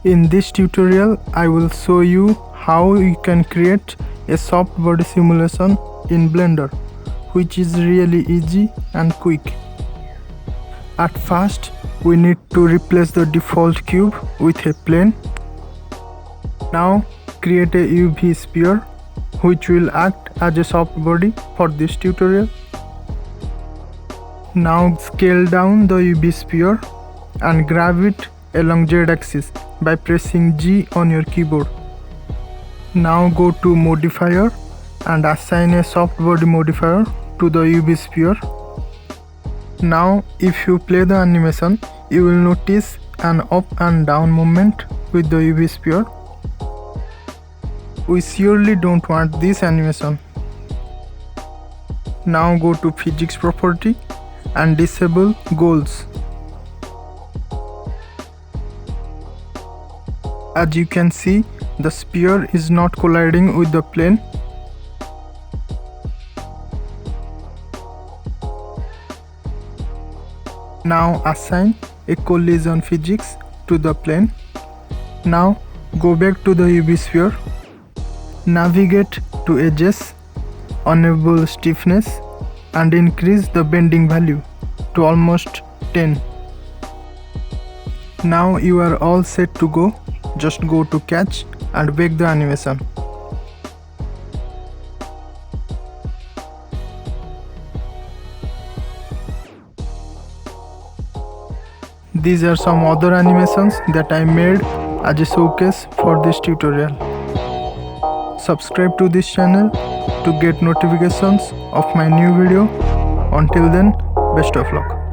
In this tutorial, I will show you how you can create a soft body simulation in Blender, which is really easy and quick. At first, we need to replace the default cube with a plane. Now, create a UV sphere, which will act as a soft body for this tutorial. Now scale down the UV sphere and grab it along Z-axis by pressing G on your keyboard. Now go to modifier and assign a soft body modifier to the UV sphere. Now if you play the animation, you will notice an up and down movement with the UV sphere. We surely don't want this animation. Now go to physics property and disable goals. As you can see, the sphere is not colliding with the plane. Now assign a collision physics to the plane. Now go back to the UV sphere. Navigate to edges, enable stiffness and increase the bending value to almost 10. Now you are all set to go. Just go to catch and bake the animation. These are some other animations that I made as a showcase for this tutorial. Subscribe to this channel to get notifications of my new video. Until then, best of luck.